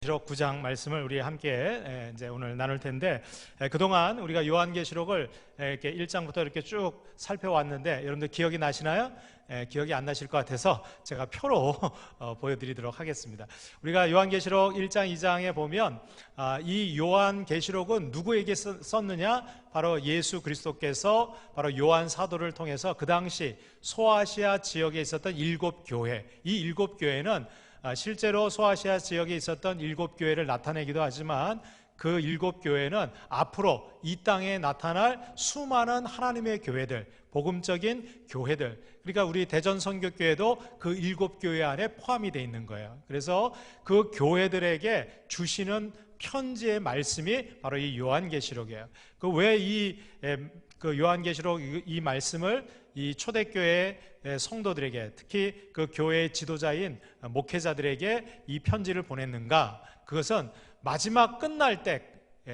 계시록 9장 말씀을 우리 함께 이제 오늘 나눌 텐데, 그동안 우리가 요한계시록을 이렇게 1장부터 이렇게 쭉 살펴왔는데 여러분들 기억이 나시나요? 기억이 안 나실 것 같아서 제가 표로 보여드리도록 하겠습니다. 우리가 요한계시록 1장, 2장에 보면 이 요한계시록은 누구에게 썼느냐? 바로 예수 그리스도께서 바로 요한 사도를 통해서 그 당시 소아시아 지역에 있었던 7교회, 이 7교회는 실제로 소아시아 지역에 있었던 7교회를 나타내기도 하지만 그 7교회는 앞으로 이 땅에 나타날 수많은 하나님의 교회들, 복음적인 교회들, 그러니까 우리 대전선교교회도 그 7교회 안에 포함이 되어 있는 거예요. 그래서 그 교회들에게 주시는 편지의 말씀이 바로 이 요한계시록이에요. 그 왜 그 요한계시록 이 말씀을 이 초대교회 성도들에게, 특히 그 교회의 지도자인 목회자들에게 이 편지를 보냈는가? 그것은 마지막 끝날 때,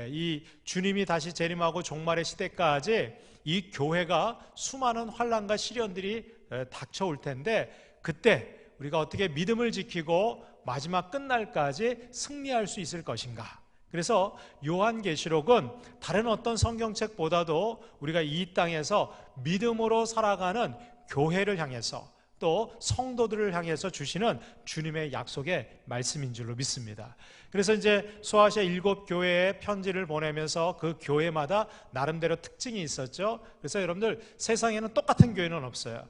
이 주님이 다시 재림하고 종말의 시대까지 이 교회가 수많은 환난과 시련들이 닥쳐올 텐데, 그때 우리가 어떻게 믿음을 지키고 마지막 끝날까지 승리할 수 있을 것인가? 그래서 요한계시록은 다른 어떤 성경책보다도 우리가 이 땅에서 믿음으로 살아가는 교회를 향해서, 또 성도들을 향해서 주시는 주님의 약속의 말씀인 줄로 믿습니다. 그래서 이제 소아시아 7교회에 편지를 보내면서 그 교회마다 나름대로 특징이 있었죠. 그래서 여러분들, 세상에는 똑같은 교회는 없어요.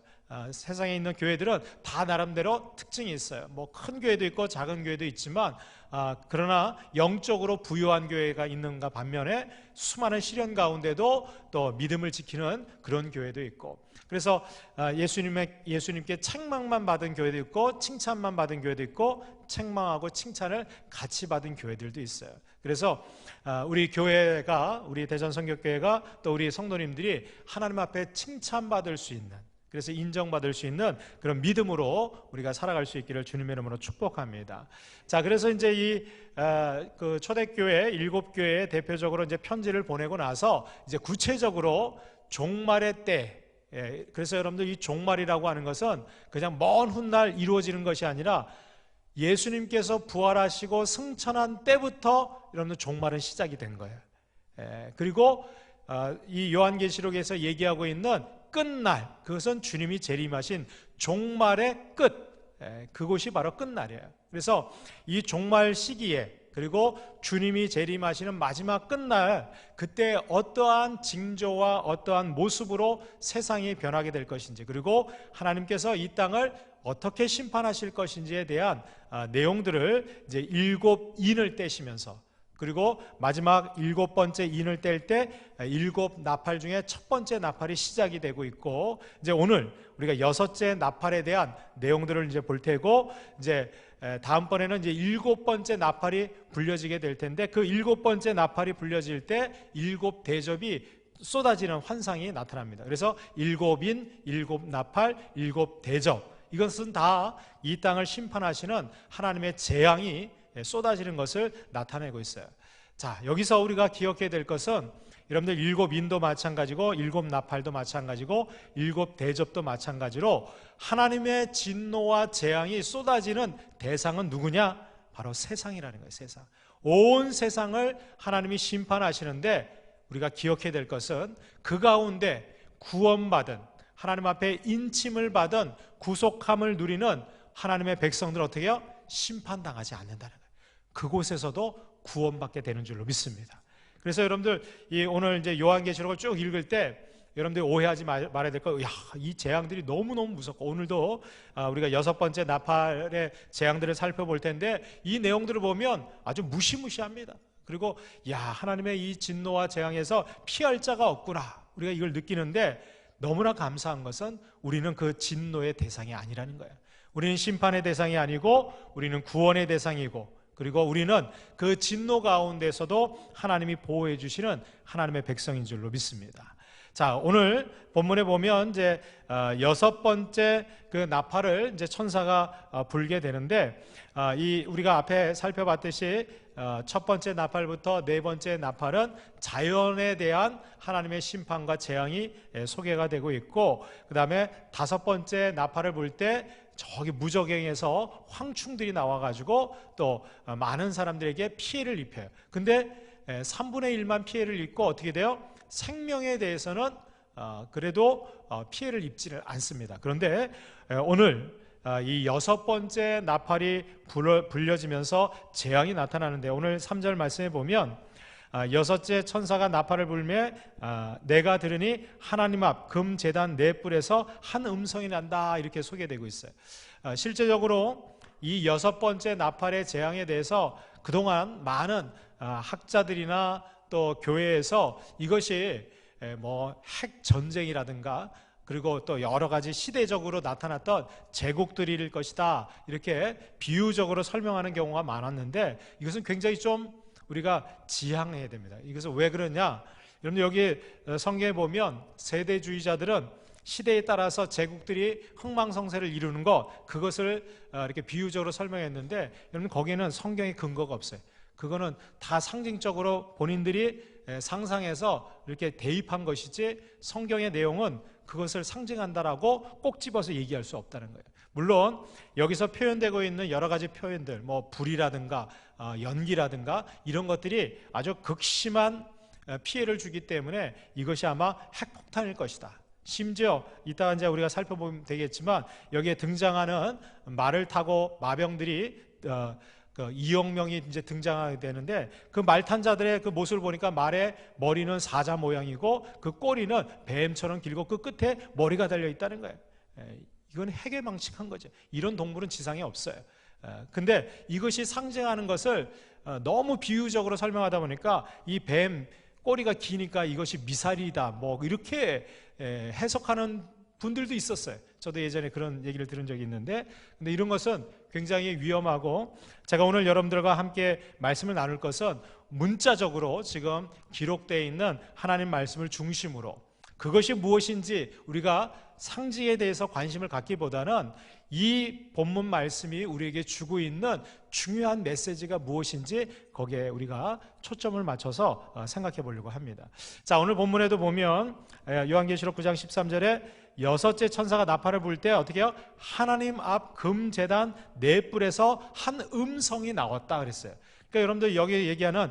세상에 있는 교회들은 다 나름대로 특징이 있어요. 뭐 큰 교회도 있고 작은 교회도 있지만, 그러나 영적으로 부유한 교회가 있는가 반면에 수많은 시련 가운데도 또 믿음을 지키는 그런 교회도 있고, 그래서 예수님께 책망만 받은 교회도 있고 칭찬만 받은 교회도 있고 책망하고 칭찬을 같이 받은 교회들도 있어요. 그래서 우리 교회가, 우리 대전선교교회가, 또 우리 성도님들이 하나님 앞에 칭찬받을 수 있는, 그래서 인정받을 수 있는 그런 믿음으로 우리가 살아갈 수 있기를 주님의 이름으로 축복합니다. 자, 그래서 이제 그 초대교회 7교회에 대표적으로 이제 편지를 보내고 나서 이제 구체적으로 종말의 때, 그래서 여러분들, 이 종말이라고 하는 것은 그냥 먼 훗날 이루어지는 것이 아니라 예수님께서 부활하시고 승천한 때부터 여러분들 종말은 시작이 된 거예요. 그리고 이 요한계시록에서 얘기하고 있는 끝날, 그것은 주님이 재림하신 종말의 끝, 그곳이 바로 끝날이에요. 그래서 이 종말 시기에, 그리고 주님이 재림하시는 마지막 끝날, 그때 어떠한 징조와 어떠한 모습으로 세상이 변하게 될 것인지, 그리고 하나님께서 이 땅을 어떻게 심판하실 것인지에 대한 내용들을 이제 7인을 떼시면서, 그리고 마지막 7번째 인을 뗄 때 7나팔 중에 첫 번째 나팔이 시작이 되고 있고, 이제 오늘 우리가 6째 나팔에 대한 내용들을 이제 볼 테고, 이제 다음번에는 이제 7번째 나팔이 불려지게 될 텐데, 그 7번째 나팔이 불려질 때 7대접이 쏟아지는 환상이 나타납니다. 그래서 7인, 7나팔, 7대접, 이것은 다 이 땅을 심판하시는 하나님의 재앙이 쏟아지는 것을 나타내고 있어요. 자, 여기서 우리가 기억해야 될 것은, 여러분들 7인도 마찬가지고 7나팔도 마찬가지고 7대접도 마찬가지로 하나님의 진노와 재앙이 쏟아지는 대상은 누구냐? 바로 세상이라는 거예요. 세상. 온 세상을 하나님이 심판하시는데, 우리가 기억해야 될 것은 그 가운데 구원받은, 하나님 앞에 인침을 받은, 구속함을 누리는 하나님의 백성들 어떻게 해요? 심판당하지 않는다는 거예요. 그곳에서도 구원받게 되는 줄로 믿습니다. 그래서 여러분들, 오늘 이제 요한계시록을 쭉 읽을 때 여러분들이 오해하지 말아야 될 거, 이 재앙들이 너무너무 무섭고, 오늘도 우리가 6번째 나팔의 재앙들을 살펴볼 텐데, 이 내용들을 보면 아주 무시무시합니다. 그리고 하나님의 이 진노와 재앙에서 피할 자가 없구나, 우리가 이걸 느끼는데, 너무나 감사한 것은 우리는 그 진노의 대상이 아니라는 거예요. 우리는 심판의 대상이 아니고 우리는 구원의 대상이고, 그리고 우리는 그 진노 가운데서도 하나님이 보호해 주시는 하나님의 백성인 줄로 믿습니다. 자, 오늘 본문에 보면 이제 6번째 그 나팔을 이제 천사가 불게 되는데, 우리가 앞에 살펴봤듯이 첫 번째 나팔부터 네 번째 나팔은 자연에 대한 하나님의 심판과 재앙이 소개가 되고 있고, 그 다음에 5번째 나팔을 불 때 저기 무적행에서 황충들이 나와가지고 또 많은 사람들에게 피해를 입혀요. 근데 3분의 1만 피해를 입고 어떻게 돼요? 생명에 대해서는 그래도 피해를 입지를 않습니다. 그런데 오늘 이 6번째 나팔이 불려지면서 재앙이 나타나는데, 오늘 3절 말씀에 보면 6째 천사가 나팔을 불매 내가 들으니 하나님 앞 금 제단 네 뿔에서 한 음성이 난다, 이렇게 소개되고 있어요. 실제적으로 이 6번째 나팔의 재앙에 대해서 그동안 많은 학자들이나 또 교회에서 이것이 뭐 핵 전쟁이라든가 그리고 또 여러 가지 시대적으로 나타났던 제국들일 것이다, 이렇게 비유적으로 설명하는 경우가 많았는데, 이것은 굉장히 좀 우리가 지양해야 됩니다. 이것은 왜 그러냐? 여러분, 여기 성경에 보면 세대주의자들은 시대에 따라서 제국들이 흥망성쇠를 이루는 것, 그것을 이렇게 비유적으로 설명했는데, 여러분, 거기에는 성경의 근거가 없어요. 그거는 다 상징적으로 본인들이 상상해서 이렇게 대입한 것이지, 성경의 내용은 그것을 상징한다라고 꼭 집어서 얘기할 수 없다는 거예요. 물론 여기서 표현되고 있는 여러 가지 표현들, 뭐 불이라든가 연기라든가 이런 것들이 아주 극심한 피해를 주기 때문에 이것이 아마 핵폭탄일 것이다. 심지어 이따가 이제 우리가 살펴보면 되겠지만, 여기에 등장하는 말을 타고 마병들이 2억 명이 이제 등장하게 되는데, 그 말 탄 자들의 그 모습을 보니까 말의 머리는 사자 모양이고 그 꼬리는 뱀처럼 길고 그 끝에 머리가 달려 있다는 거예요. 이건 핵에 망측한 거죠. 이런 동물은 지상에 없어요. 근데 이것이 상징하는 것을 너무 비유적으로 설명하다 보니까 이 뱀 꼬리가 기니까 이것이 미사일이다, 뭐 이렇게 해석하는 분들도 있었어요. 저도 예전에 그런 얘기를 들은 적이 있는데, 근데 이런 것은 굉장히 위험하고, 제가 오늘 여러분들과 함께 말씀을 나눌 것은 문자적으로 지금 기록되어 있는 하나님 말씀을 중심으로, 그것이 무엇인지 우리가 상징에 대해서 관심을 갖기보다는 이 본문 말씀이 우리에게 주고 있는 중요한 메시지가 무엇인지 거기에 우리가 초점을 맞춰서 생각해 보려고 합니다. 자, 오늘 본문에도 보면 요한계시록 9장 13절에 6째 천사가 나팔을 불 때 어떻게 해요? 하나님 앞 금 제단 네 뿔에서 한 음성이 나왔다 그랬어요. 그러니까 여러분들 여기 얘기하는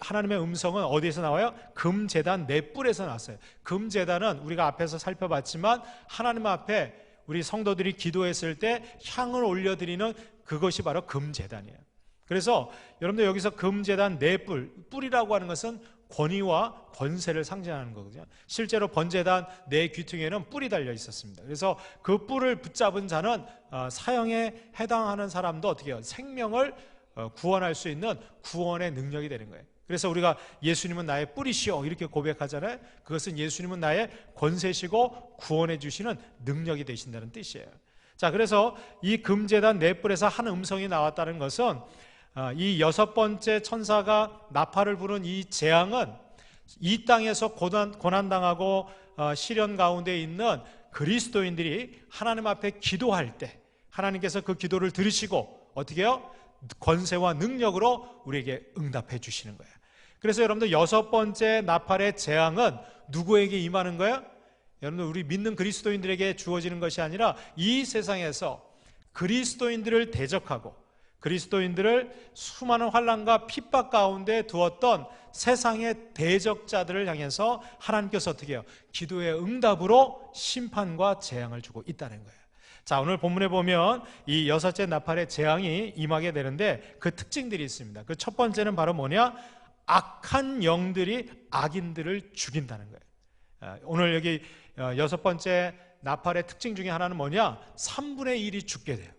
하나님의 음성은 어디에서 나와요? 금 제단 네 뿔에서 나왔어요. 금 제단은 우리가 앞에서 살펴봤지만 하나님 앞에 우리 성도들이 기도했을 때 향을 올려드리는 그것이 바로 금 제단이에요. 그래서 여러분들 여기서 금 제단 네 뿔, 뿔이라고 하는 것은 권위와 권세를 상징하는 거거든요. 실제로 번제단 네 귀퉁이에는 뿔이 달려 있었습니다. 그래서 그 뿔을 붙잡은 자는 사형에 해당하는 사람도 어떻게 해요? 생명을 구원할 수 있는 구원의 능력이 되는 거예요. 그래서 우리가 예수님은 나의 뿔이시오 이렇게 고백하잖아요. 그것은 예수님은 나의 권세시고 구원해 주시는 능력이 되신다는 뜻이에요. 자, 그래서 이 금제단 네 뿔에서 한 음성이 나왔다는 것은 이 6번째 천사가 나팔을 부른 이 재앙은 이 땅에서 고난당하고 시련 가운데 있는 그리스도인들이 하나님 앞에 기도할 때 하나님께서 그 기도를 들으시고 어떻게 해요? 권세와 능력으로 우리에게 응답해 주시는 거예요. 그래서 여러분들 6번째 나팔의 재앙은 누구에게 임하는 거예요? 여러분들 우리 믿는 그리스도인들에게 주어지는 것이 아니라 이 세상에서 그리스도인들을 대적하고 그리스도인들을 수많은 환난과 핍박 가운데 두었던 세상의 대적자들을 향해서 하나님께서 어떻게 해요? 기도의 응답으로 심판과 재앙을 주고 있다는 거예요. 자, 오늘 본문에 보면 이 6째 나팔의 재앙이 임하게 되는데 그 특징들이 있습니다. 그 첫 번째는 바로 뭐냐? 악한 영들이 악인들을 죽인다는 거예요. 오늘 여기 6번째 나팔의 특징 중에 하나는 뭐냐? 3분의 1이 죽게 돼요.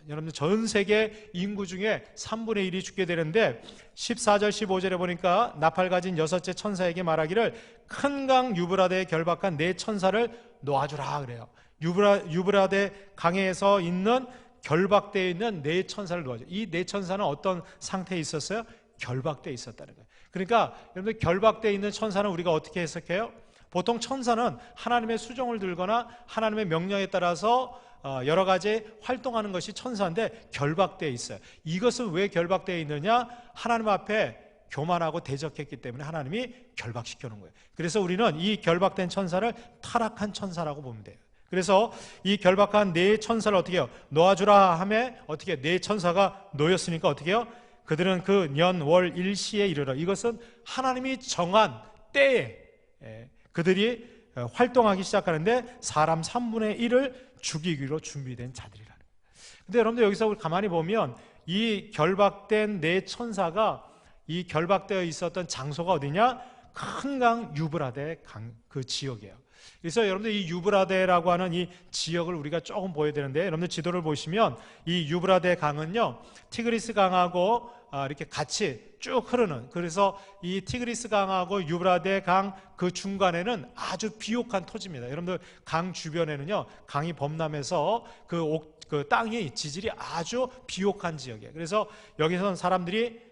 여러분들 전 세계 인구 중에 3분의 1이 죽게 되는데 14절 15절에 보니까 나팔 가진 6째 천사에게 말하기를 큰 강 유브라데에 결박한 네 천사를 놓아주라 그래요. 유브라데 강에서 있는 결박되어 있는 네 천사를 놓아줘. 이 네 천사는 어떤 상태에 있었어요? 결박되어 있었다는 거예요. 그러니까 여러분들 결박되어 있는 천사는 우리가 어떻게 해석해요? 보통 천사는 하나님의 수종을 들거나 하나님의 명령에 따라서 여러 가지 활동하는 것이 천사인데 결박되어 있어요. 이것은 왜 결박되어 있느냐? 하나님 앞에 교만하고 대적했기 때문에 하나님이 결박시켜 놓은 거예요. 그래서 우리는 이 결박된 천사를 타락한 천사라고 보면 돼요. 그래서 이 결박한 네 천사를 어떻게 해요? 놓아주라 하매 어떻게 네 천사가 놓였으니까 어떻게 해요? 그들은 그 년 월 일시에 이르러, 이것은 하나님이 정한 때에 그들이 활동하기 시작하는데 사람 3분의 1을 죽이기로 준비된 자들이라는 거예요. 근데 여러분들 여기서 우리 가만히 보면 이 결박된 네 천사가 이 결박되어 있었던 장소가 어디냐? 큰 강 유브라데 강 그 지역이에요. 그래서 여러분들 이 유브라데라고 하는 이 지역을 우리가 조금 보여야 되는데, 여러분들 지도를 보시면 이 유브라데 강은요 티그리스 강하고 이렇게 같이 쭉 흐르는, 그래서 이 티그리스 강하고 유브라데 강 그 중간에는 아주 비옥한 토지입니다. 여러분들 강 주변에는요 강이 범람해서 그 땅이 지질이 아주 비옥한 지역이에요. 그래서 여기서는 사람들이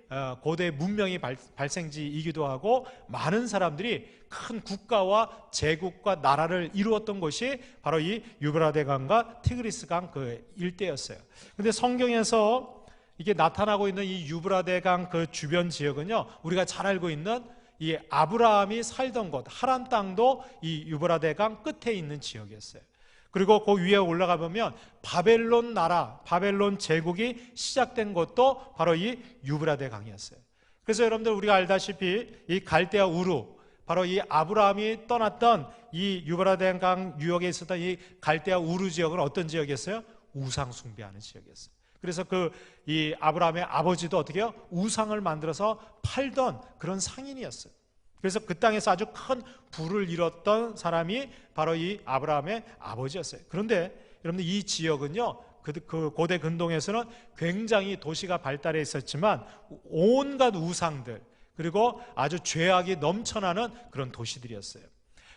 고대 문명이 발생지이기도 하고 많은 사람들이 큰 국가와 제국과 나라를 이루었던 곳이 바로 이 유브라데 강과 티그리스 강 그 일대였어요. 근데 성경에서 이게 나타나고 있는 이 유브라데 강 그 주변 지역은요 우리가 잘 알고 있는 이 아브라함이 살던 곳 하란 땅도 이 유브라데 강 끝에 있는 지역이었어요. 그리고 그 위에 올라가 보면 바벨론 나라, 바벨론 제국이 시작된 곳도 바로 이 유브라데 강이었어요. 그래서 여러분들 우리가 알다시피 이 갈대아 우루, 바로 이 아브라함이 떠났던 이 유브라데 강 유역에 있었던 이 갈대아 우루 지역은 어떤 지역이었어요? 우상 숭배하는 지역이었어요. 그래서 이 아브라함의 아버지도 어떻게 해요? 우상을 만들어서 팔던 그런 상인이었어요. 그래서 그 땅에서 아주 큰 부를 이뤘던 사람이 바로 이 아브라함의 아버지였어요. 그런데 여러분들 이 지역은요 그 고대 근동에서는 굉장히 도시가 발달해 있었지만 온갖 우상들, 그리고 아주 죄악이 넘쳐나는 그런 도시들이었어요.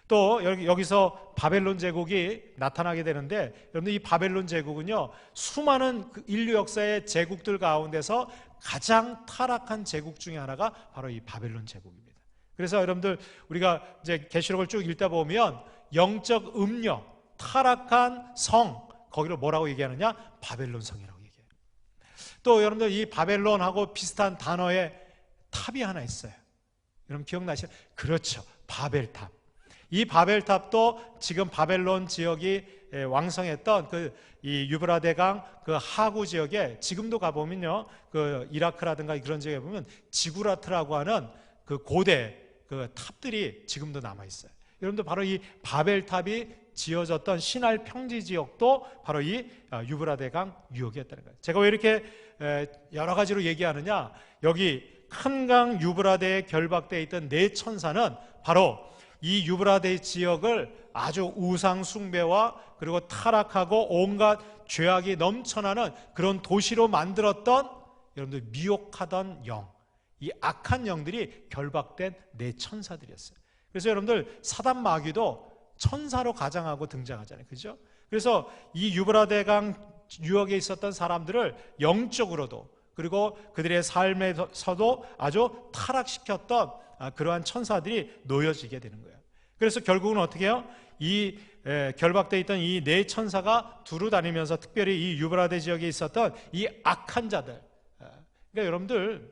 또 여기서 바벨론 제국이 나타나게 되는데, 여러분들 이 바벨론 제국은요 수많은 인류 역사의 제국들 가운데서 가장 타락한 제국 중에 하나가 바로 이 바벨론 제국입니다. 그래서 여러분들 우리가 이제 계시록을 쭉 읽다 보면 영적 음녀, 타락한 성, 거기를 뭐라고 얘기하느냐? 바벨론 성이라고 얘기해요. 또 여러분들 이 바벨론하고 비슷한 단어의 탑이 하나 있어요. 여러분 기억나시죠? 그렇죠, 바벨탑. 이 바벨탑도 지금 바벨론 지역이 왕성했던 이 유브라데 강 그 하구 지역에 지금도 가보면요 그 이라크라든가 그런 지역에 보면 지구라트라고 하는 그 고대 그 탑들이 지금도 남아 있어요. 여러분들 바로 이 바벨탑이 지어졌던 시날 평지 지역도 바로 이 유브라데 강 유역이었다는 거예요. 제가 왜 이렇게 여러 가지로 얘기하느냐? 여기 큰 강 유브라데에 결박되어 있던 네 천사는 바로 이 유브라데 지역을 아주 우상 숭배와 그리고 타락하고 온갖 죄악이 넘쳐나는 그런 도시로 만들었던, 여러분들 미혹하던 영, 이 악한 영들이 결박된 네 천사들이었어요. 그래서 여러분들 사단 마귀도 천사로 가장하고 등장하잖아요. 그죠? 그래서 이 유브라데 강 유역에 있었던 사람들을 영적으로도 그리고 그들의 삶에서도 아주 타락시켰던 그러한 천사들이 놓여지게 되는 거예요. 그래서 결국은 어떻게 해요? 이 결박되어 있던 이 네 천사가 두루 다니면서 특별히 이 유브라데 지역에 있었던 이 악한 자들, 그러니까 여러분들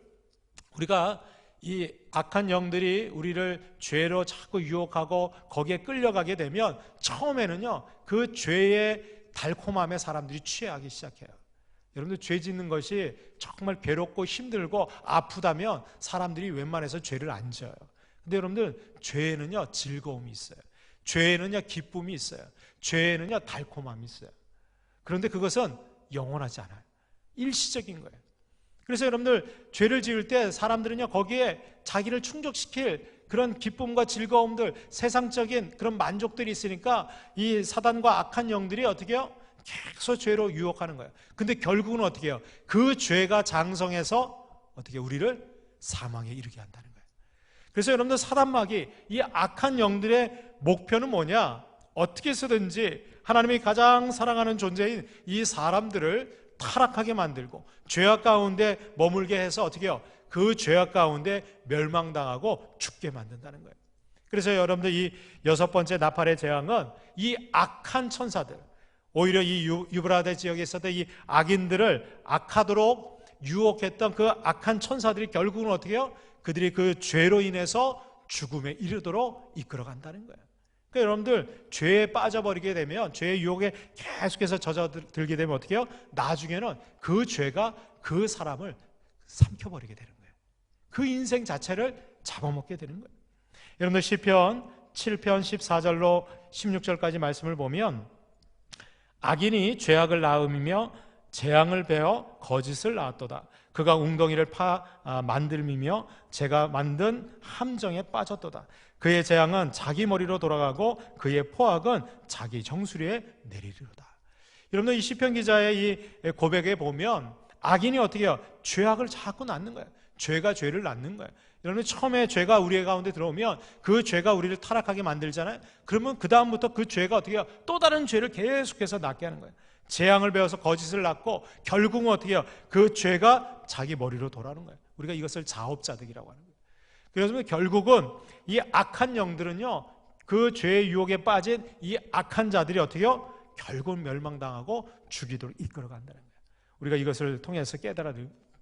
우리가 이 악한 영들이 우리를 죄로 자꾸 유혹하고 거기에 끌려가게 되면 처음에는요 그 죄의 달콤함에 사람들이 취하기 시작해요. 여러분들 죄 짓는 것이 정말 괴롭고 힘들고 아프다면 사람들이 웬만해서 죄를 안 져요. 근데 여러분들 죄에는요 즐거움이 있어요. 죄에는요 기쁨이 있어요. 죄에는요 달콤함이 있어요. 그런데 그것은 영원하지 않아요. 일시적인 거예요. 그래서 여러분들 죄를 지을 때 사람들은요 거기에 자기를 충족시킬 그런 기쁨과 즐거움들, 세상적인 그런 만족들이 있으니까 이 사단과 악한 영들이 어떻게 해요? 계속 죄로 유혹하는 거예요. 근데 결국은 어떻게 해요? 그 죄가 장성해서 어떻게 우리를 사망에 이르게 한다는 거예요. 그래서 여러분들 사단마귀, 이 악한 영들의 목표는 뭐냐? 어떻게 해서든지 하나님이 가장 사랑하는 존재인 이 사람들을 타락하게 만들고 죄악 가운데 머물게 해서 어떻게 해요? 그 죄악 가운데 멸망당하고 죽게 만든다는 거예요. 그래서 여러분들 이 여섯 번째 나팔의 재앙은 이 악한 천사들, 오히려 이 유브라데 지역에 있었던 이 악인들을 악하도록 유혹했던 그 악한 천사들이 결국은 어떻게 해요? 그들이 그 죄로 인해서 죽음에 이르도록 이끌어간다는 거예요. 그러니까 여러분들 죄에 빠져버리게 되면, 죄의 유혹에 계속해서 젖어들게 되면 어떻게 해요? 나중에는 그 죄가 그 사람을 삼켜버리게 되는 거예요. 그 인생 자체를 잡아먹게 되는 거예요. 여러분들 시편 7편 14절로 16절까지 말씀을 보면, 악인이 죄악을 낳음이며 재앙을 베어 거짓을 낳았도다. 그가 웅덩이를 만들미며 제가 만든 함정에 빠졌도다. 그의 재앙은 자기 머리로 돌아가고 그의 포악은 자기 정수리에 내리리로다. 여러분들 이 시편 기자의 이 고백에 보면 악인이 어떻게 해요? 죄악을 자꾸 낳는 거예요. 죄가 죄를 낳는 거예요. 여러분 처음에 죄가 우리의 가운데 들어오면 그 죄가 우리를 타락하게 만들잖아요. 그러면 그 다음부터 그 죄가 어떻게 해요? 또 다른 죄를 계속해서 낳게 하는 거예요. 재앙을 배워서 거짓을 낳고 결국은 어떻게 해요? 그 죄가 자기 머리로 돌아오는 거예요. 우리가 이것을 자업자득이라고 하는 거예요. 그래서 결국은 이 악한 영들은요, 그 죄의 유혹에 빠진 이 악한 자들이 어떻게 해요? 결국은 멸망당하고 죽이도록 이끌어간다는 거예요. 우리가 이것을 통해서 깨달아야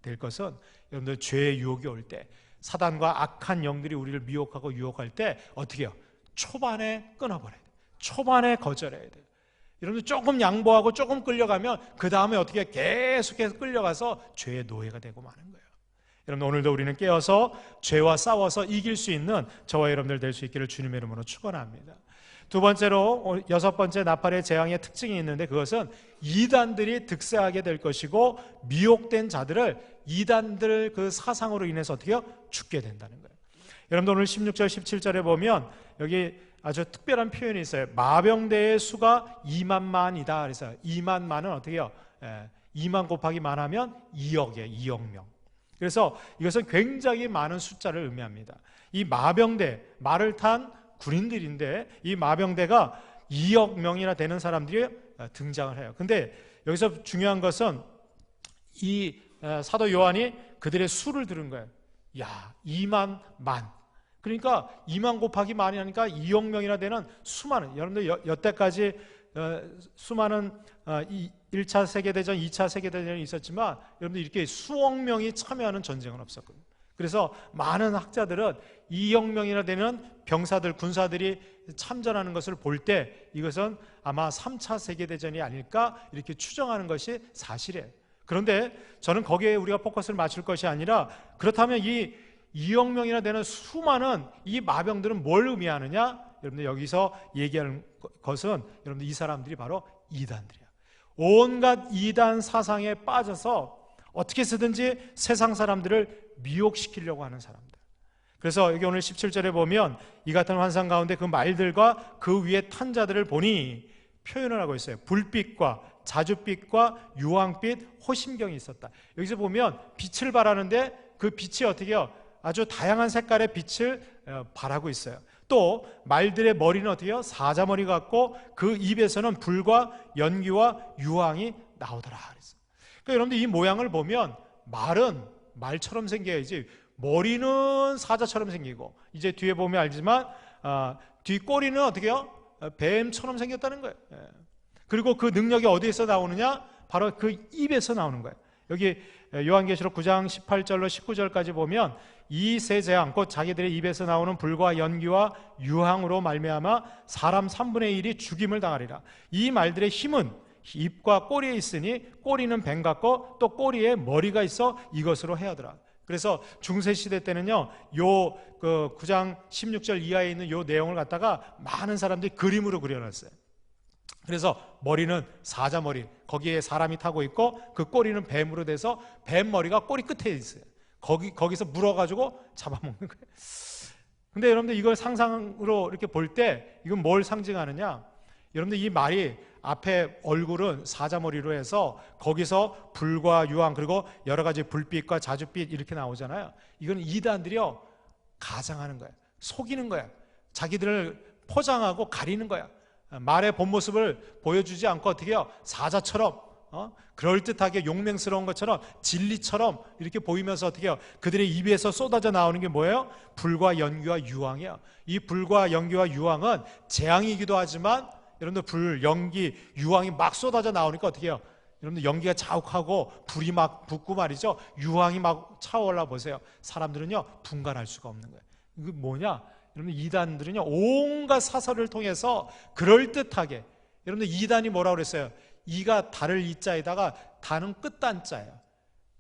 될 것은, 여러분들 죄의 유혹이 올 때, 사단과 악한 영들이 우리를 미혹하고 유혹할 때 어떻게 해요? 초반에 끊어버려야 돼요. 초반에 거절해야 돼요. 여러분들 조금 양보하고 조금 끌려가면 그 다음에 어떻게 계속해서 끌려가서 죄의 노예가 되고 마는 거예요. 여러분 오늘도 우리는 깨어서 죄와 싸워서 이길 수 있는 저와 여러분들 될 수 있기를 주님의 이름으로 축원합니다. 두 번째로, 여섯 번째 나팔의 재앙의 특징이 있는데, 그것은 이단들이 득세하게 될 것이고, 미혹된 자들을 이단들 그 사상으로 인해서 어떻게 해요? 죽게 된다는 거예요. 여러분들 오늘 16절 17절에 보면 여기 아주 특별한 표현이 있어요. 마병대의 수가 2만만이다. 그래서 2만만은 어떻게 해요? 2만 곱하기 만하면 2억이에요. 2억 명. 그래서 이것은 굉장히 많은 숫자를 의미합니다. 이 마병대, 말을 탄 군인들인데, 이 마병대가 2억 명이나 되는 사람들이 등장을 해요. 근데 여기서 중요한 것은 이 사도 요한이 그들의 수를 들은 거예요. 야, 2만 만. 그러니까 2만 곱하기 만이 하니까 2억 명이나 되는 수많은, 여러분들 여태까지 수많은 1차 세계대전, 2차 세계대전이 있었지만 여러분들 이렇게 수억 명이 참여하는 전쟁은 없었거든요. 그래서 많은 학자들은 2억 명이나 되는 병사들, 군사들이 참전하는 것을 볼 때 이것은 아마 3차 세계대전이 아닐까 이렇게 추정하는 것이 사실이에요. 그런데 저는 거기에 우리가 포커스를 맞출 것이 아니라, 그렇다면 이 2억 명이나 되는 수많은 이 마병들은 뭘 의미하느냐? 여러분들 여기서 얘기하는 것은, 여러분들 이 사람들이 바로 이단들이야. 온갖 이단 사상에 빠져서 어떻게 쓰든지 세상 사람들을 미혹시키려고 하는 사람들. 그래서 여기 오늘 17절에 보면 이 같은 환상 가운데 그 말들과 그 위에 탄 자들을 보니 표현을 하고 있어요. 불빛과 자줏빛과 유황빛, 호심경이 있었다. 여기서 보면 빛을 발하는데 그 빛이 어떻게 해요? 아주 다양한 색깔의 빛을 발하고 있어요. 또 말들의 머리는 어떻게 해요? 사자머리 같고 그 입에서는 불과 연기와 유황이 나오더라. 그러니까 여러분들 이 모양을 보면 말은 말처럼 생겨야지, 머리는 사자처럼 생기고, 이제 뒤에 보면 알지만 뒷꼬리는 어떻게 해요? 뱀처럼 생겼다는 거예요. 그리고 그 능력이 어디에서 나오느냐? 바로 그 입에서 나오는 거예요. 여기 요한계시록 9장 18절로 19절까지 보면 이 세 재앙, 곧 자기들의 입에서 나오는 불과 연기와 유황으로 말미암아 사람 3분의 1이 죽임을 당하리라. 이 말들의 힘은 입과 꼬리에 있으니 꼬리는 뱀 같고 또 꼬리에 머리가 있어 이것으로 해하더라. 그래서 중세시대 때는요, 요 9장 16절 이하에 있는 요 내용을 갖다가 많은 사람들이 그림으로 그려놨어요. 그래서 머리는 사자머리, 거기에 사람이 타고 있고 그 꼬리는 뱀으로 돼서 뱀 머리가 꼬리 끝에 있어요. 거기서 물어가지고 잡아먹는 거예요. 근데 여러분들 이걸 상상으로 이렇게 볼 때 이건 뭘 상징하느냐? 여러분들 이 말이 앞에 얼굴은 사자머리로 해서 거기서 불과 유황 그리고 여러 가지 불빛과 자줏빛 이렇게 나오잖아요. 이건 이단들이요, 가장하는 거야. 속이는 거야. 자기들을 포장하고 가리는 거야. 말의 본 모습을 보여주지 않고 어떻게 해요? 사자처럼 그럴듯하게 용맹스러운 것처럼 진리처럼 이렇게 보이면서 어떻게 해요? 그들의 입에서 쏟아져 나오는 게 뭐예요? 불과 연기와 유황이에요. 이 불과 연기와 유황은 재앙이기도 하지만 여러분들 불, 연기, 유황이 막 쏟아져 나오니까 어떻게 해요? 여러분들 연기가 자욱하고 불이 막 붙고 말이죠. 유황이 막 차올라 보세요. 사람들은요 분간할 수가 없는 거예요. 이게 뭐냐? 여러분들 이단들은요 온갖 사설을 통해서 그럴듯하게, 여러분들 이단이 뭐라고 그랬어요? 이가 달을 이자에다가 다는 끝단자예요.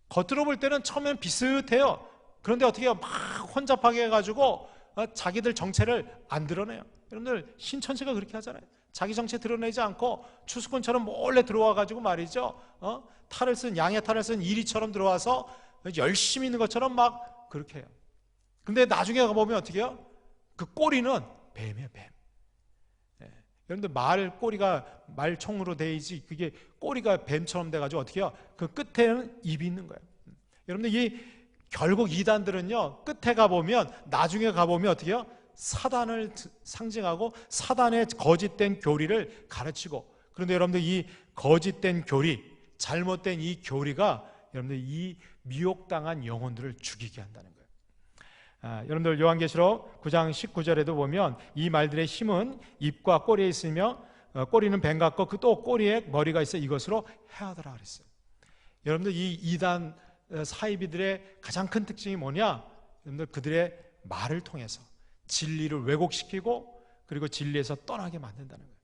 겉으로 볼 때는 처음엔 비슷해요. 그런데 어떻게 해요? 막 혼잡하게 해가지고 자기들 정체를 안 드러내요. 여러분들 신천지가 그렇게 하잖아요. 자기 정체 드러내지 않고 추수꾼처럼 몰래 들어와가지고 말이죠, 탈을 쓴, 양의 탈을 쓴 이리처럼 들어와서 열심히 있는 것처럼 막 그렇게 해요. 근데 나중에 가보면 어떻게 해요? 그 꼬리는 뱀이에요, 뱀. 여러분들 말 꼬리가 말총으로 돼있지, 그게 꼬리가 뱀처럼 돼가지고 어떻게 해요? 그 끝에는 입이 있는 거예요. 여러분들 결국 이단들은요 끝에 가보면, 나중에 가보면 어떻게 해요? 사단을 상징하고 사단의 거짓된 교리를 가르치고, 그런데 여러분들 이 거짓된 교리, 잘못된 이 교리가 여러분들 이 미혹당한 영혼들을 죽이게 한다는 거예요. 여러분들 요한계시록 9장 19절에도 보면 이 말들의 힘은 입과 꼬리에 있으며 꼬리는 뱀 같고 그 또 꼬리에 머리가 있어 이것으로 해하더라 그랬어요. 여러분들 이 이단 사이비들의 가장 큰 특징이 뭐냐? 여러분들 그들의 말을 통해서 진리를 왜곡시키고 그리고 진리에서 떠나게 만든다는 거예요.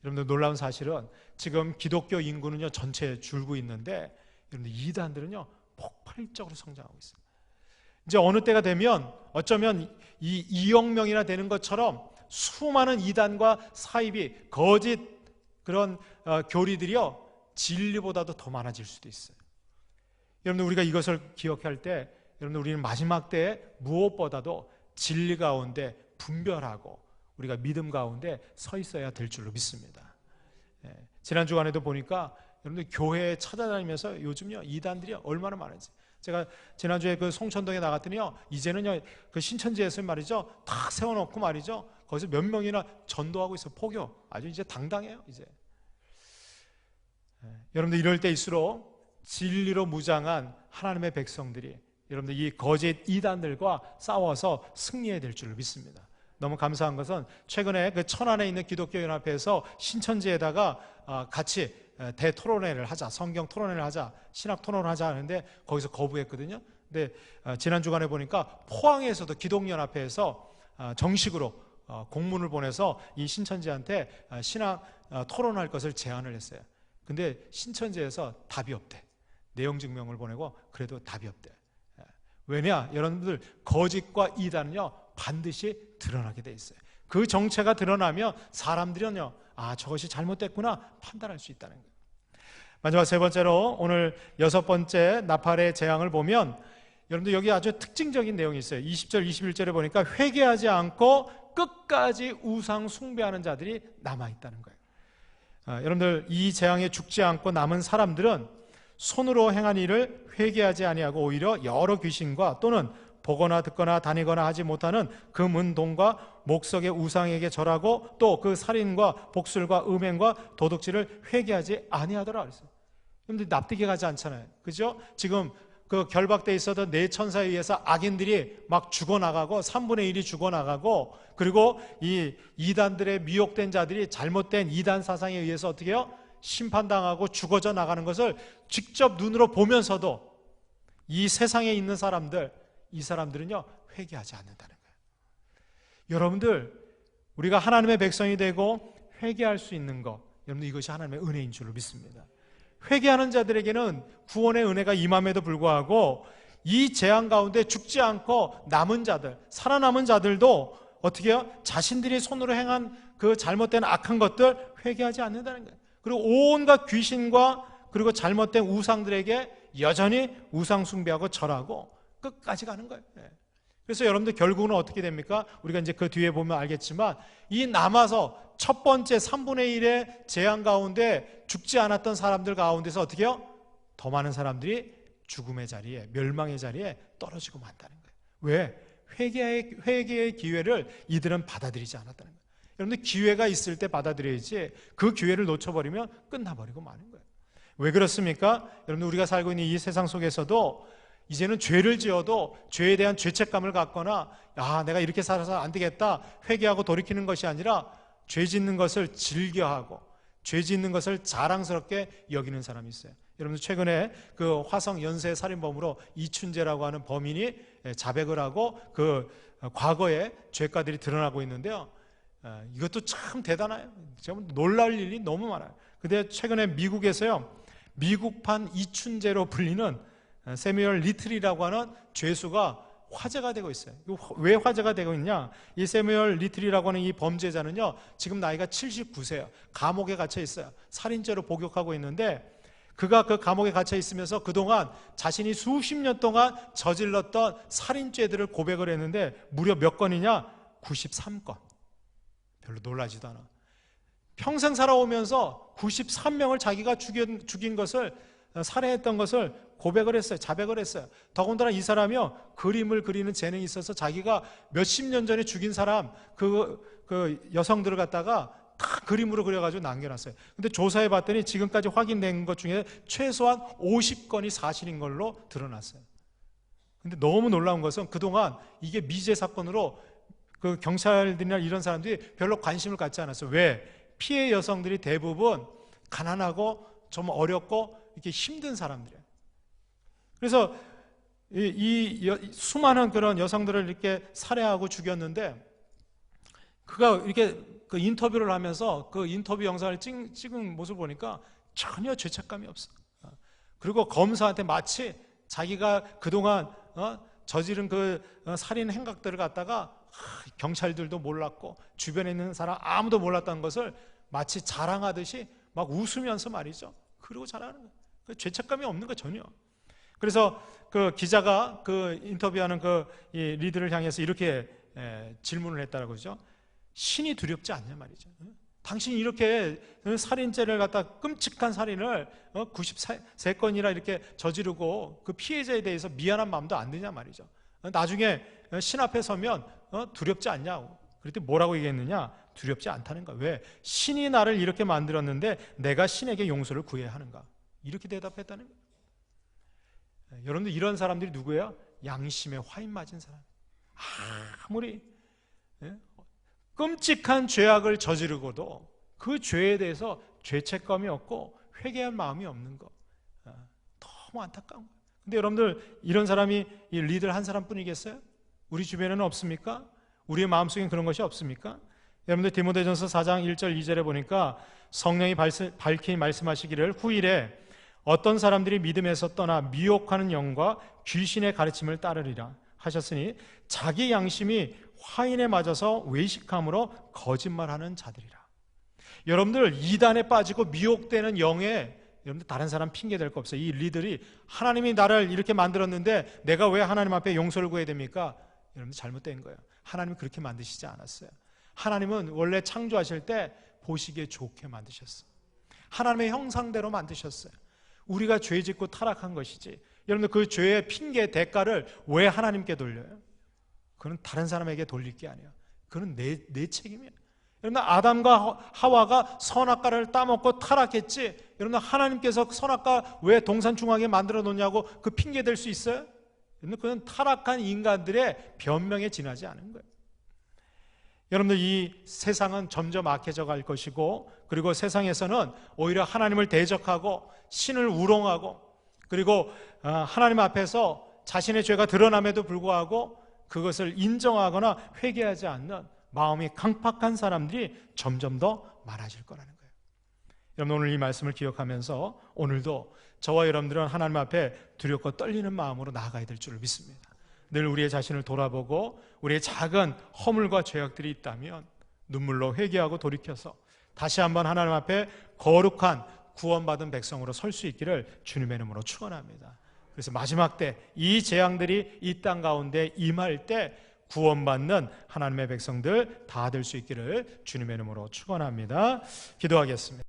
여러분들 놀라운 사실은 지금 기독교 인구는요 전체에 줄고 있는데, 여러분들 이단들은요 폭발적으로 성장하고 있어요. 이제 어느 때가 되면 어쩌면 이 2억 명이나 되는 것처럼 수많은 이단과 사입이 거짓 그런 교리들이요 진리보다도 더 많아질 수도 있어요. 여러분들 우리가 이것을 기억할 때, 여러분들 우리는 마지막 때에 무엇보다도 진리 가운데 분별하고 우리가 믿음 가운데 서 있어야 될 줄로 믿습니다. 지난 주간에도 보니까 여러분들 교회에 찾아다니면서 요즘요 이단들이 얼마나 많은지, 제가 지난주에 그 송천동에 나갔더니요 이제는요 그 신천지에서 말이죠 다 세워놓고 말이죠 거기서 몇 명이나 전도하고 있어. 포교 아주 이제 당당해요 이제. 여러분들 이럴 때일수록 진리로 무장한 하나님의 백성들이 여러분들 이 거짓 이단들과 싸워서 승리해야 될 줄로 믿습니다. 너무 감사한 것은 최근에 그 천안에 있는 기독교 연합회에서 신천지에다가 같이 대토론회를 하자, 성경 토론회를 하자, 신학 토론을 하자 하는데 거기서 거부했거든요. 근데 지난 주간에 보니까 포항에서도 기독연합회에서 정식으로 공문을 보내서 이 신천지한테 신학 토론할 것을 제안을 했어요. 근데 신천지에서 답이 없대. 내용 증명을 보내고 그래도 답이 없대. 왜냐? 여러분들 거짓과 이단은요 반드시 드러나게 돼 있어요. 그 정체가 드러나면 사람들은요 저것이 잘못됐구나 판단할 수 있다는 거예요. 마지막 세 번째로 오늘 6번째 나팔의 재앙을 보면 여러분들 여기 아주 특징적인 내용이 있어요. 20절 21절에 보니까 회개하지 않고 끝까지 우상 숭배하는 자들이 남아있다는 거예요. 여러분들 이 재앙에 죽지 않고 남은 사람들은 손으로 행한 일을 회개하지 아니하고 오히려 여러 귀신과 또는 보거나 듣거나 다니거나 하지 못하는 금은동과 목석의 우상에게 절하고 또 그 살인과 복술과 음행과 도둑질을 회개하지 아니하더라 그랬어요. 여러분들 납득이 가지 않잖아요. 그죠? 지금 그 결박돼 있었던 네 천사에 의해서 악인들이 막 죽어나가고 3분의 1이 죽어나가고, 그리고 이 이단들의 미혹된 자들이 잘못된 이단 사상에 의해서 어떻게 해요? 심판당하고 죽어져 나가는 것을 직접 눈으로 보면서도 이 세상에 있는 사람들, 이 사람들은요 회개하지 않는다는 거예요. 여러분들 우리가 하나님의 백성이 되고 회개할 수 있는 것, 여러분들 이것이 하나님의 은혜인 줄로 믿습니다. 회개하는 자들에게는 구원의 은혜가 임함에도 불구하고 이 재앙 가운데 죽지 않고 남은 자들, 살아남은 자들도 어떻게 해요? 자신들이 손으로 행한 그 잘못된 악한 것들 회개하지 않는다는 거예요. 그리고 온갖 귀신과 그리고 잘못된 우상들에게 여전히 우상 숭배하고 절하고 끝까지 가는 거예요. 그래서 여러분들 결국은 어떻게 됩니까? 우리가 이제 그 뒤에 보면 알겠지만 이 남아서 첫 번째 3분의 1의 재앙 가운데 죽지 않았던 사람들 가운데서 어떻게 해요? 더 많은 사람들이 죽음의 자리에, 멸망의 자리에 떨어지고 만다는 거예요. 왜? 회개의 기회를 이들은 받아들이지 않았다는 거예요. 여러분들 기회가 있을 때 받아들여야지 그 기회를 놓쳐버리면 끝나버리고 마는 거예요. 왜 그렇습니까? 여러분들 우리가 살고 있는 이 세상 속에서도 이제는 죄를 지어도 죄에 대한 죄책감을 갖거나 내가 이렇게 살아서 안 되겠다 회개하고 돌이키는 것이 아니라 죄 짓는 것을 즐겨하고 죄 짓는 것을 자랑스럽게 여기는 사람이 있어요. 여러분들 최근에 그 화성 연쇄 살인범으로 이춘재라고 하는 범인이 자백을 하고 그 과거의 죄가들이 드러나고 있는데요. 이것도 참 대단해요. 정말 놀랄 일이 너무 많아요. 근데 최근에 미국에서요, 미국판 이춘재로 불리는 세뮤얼 리틀이라고 하는 죄수가 화제가 되고 있어요. 왜 화제가 되고 있냐? 이 세뮤얼 리틀이라고 하는 이 범죄자는요, 지금 나이가 79세예요. 감옥에 갇혀 있어요. 살인죄로 복역하고 있는데, 그가 그 감옥에 갇혀 있으면서 그동안 자신이 수십 년 동안 저질렀던 살인죄들을 고백을 했는데 무려 몇 건이냐? 93건. 별로 놀라지도 않아. 평생 살아오면서 93명을 자기가 죽인 것을, 살해했던 것을 고백을 했어요. 자백을 했어요. 더군다나 이 사람이요, 그림을 그리는 재능이 있어서 자기가 몇십 년 전에 죽인 사람 그 여성들을 갖다가 다 그림으로 그려가지고 남겨놨어요. 근데 조사해 봤더니 지금까지 확인된 것 중에 최소한 50건이 사실인 걸로 드러났어요. 근데 너무 놀라운 것은 그동안 이게 미제 사건으로 그 경찰들이나 이런 사람들이 별로 관심을 갖지 않았어요. 왜? 피해 여성들이 대부분 가난하고 좀 어렵고 이렇게 힘든 사람들이에요. 그래서 수많은 그런 여성들을 이렇게 살해하고 죽였는데, 그가 이렇게 그 인터뷰를 하면서 그 인터뷰 영상을 찍은 모습을 보니까 전혀 죄책감이 없어. 그리고 검사한테 마치 자기가 그동안 저지른 그 살인 행각들을 갖다가 경찰들도 몰랐고 주변에 있는 사람 아무도 몰랐다는 것을 마치 자랑하듯이 막 웃으면서 말이죠. 그러고 자랑하는 거예요. 죄책감이 없는 거 전혀. 그래서 그 기자가 그 인터뷰하는 이 리드를 향해서 이렇게 질문을 했다라고 그러죠. 신이 두렵지 않냐 말이죠. 당신이 이렇게 살인죄를 갖다 끔찍한 살인을 93건이나 이렇게 저지르고 그 피해자에 대해서 미안한 마음도 안 드냐 말이죠. 나중에 신 앞에 서면 두렵지 않냐고. 그랬더니 뭐라고 얘기했느냐? 두렵지 않다는 거야. 왜? 신이 나를 이렇게 만들었는데 내가 신에게 용서를 구해야 하는가? 이렇게 대답했다는 거예요. 여러분들, 이런 사람들이 누구예요? 양심에 화인 맞은 사람. 아무리 끔찍한 죄악을 저지르고도 그 죄에 대해서 죄책감이 없고 회개할 마음이 없는 거, 너무 안타까운 거예요. 근데 여러분들, 이런 사람이 이 리더를 한 사람뿐이겠어요? 우리 주변에는 없습니까? 우리의 마음속엔 그런 것이 없습니까? 여러분들, 디모데전서 4장 1절 2절에 보니까 성령이 밝히 말씀하시기를 후일에 어떤 사람들이 믿음에서 떠나 미혹하는 영과 귀신의 가르침을 따르리라 하셨으니 자기 양심이 화인에 맞아서 외식함으로 거짓말하는 자들이라. 여러분들, 이단에 빠지고 미혹되는 영에 여러분들 다른 사람 핑계 댈 거 없어요. 이 리들이 하나님이 나를 이렇게 만들었는데 내가 왜 하나님 앞에 용서를 구해야 됩니까? 여러분들, 잘못된 거예요. 하나님은 그렇게 만드시지 않았어요. 하나님은 원래 창조하실 때 보시기에 좋게 만드셨어요. 하나님의 형상대로 만드셨어요. 우리가 죄 짓고 타락한 것이지, 여러분들 그 죄의 핑계 대가를 왜 하나님께 돌려요? 그건 다른 사람에게 돌릴 게 아니에요. 그건 내 책임이에요. 여러분, 아담과 하와가 선악과를 따먹고 타락했지, 여러분 하나님께서 선악과 왜 동산 중앙에 만들어 놓냐고 그 핑계 댈 수 있어요? 여러분, 그건 타락한 인간들의 변명에 지나지 않은 거예요. 여러분들, 이 세상은 점점 악해져 갈 것이고, 그리고 세상에서는 오히려 하나님을 대적하고 신을 우롱하고, 그리고 하나님 앞에서 자신의 죄가 드러남에도 불구하고 그것을 인정하거나 회개하지 않는 마음이 강팍한 사람들이 점점 더 많아질 거라는 거예요. 여러분, 오늘 이 말씀을 기억하면서 오늘도 저와 여러분들은 하나님 앞에 두렵고 떨리는 마음으로 나아가야 될 줄을 믿습니다. 늘 우리의 자신을 돌아보고 우리의 작은 허물과 죄악들이 있다면 눈물로 회개하고 돌이켜서 다시 한번 하나님 앞에 거룩한 구원받은 백성으로 설 수 있기를 주님의 이름으로 축원합니다. 그래서 마지막 때 이 재앙들이 이 땅 가운데 임할 때 구원받는 하나님의 백성들 다 될 수 있기를 주님의 이름으로 축원합니다. 기도하겠습니다.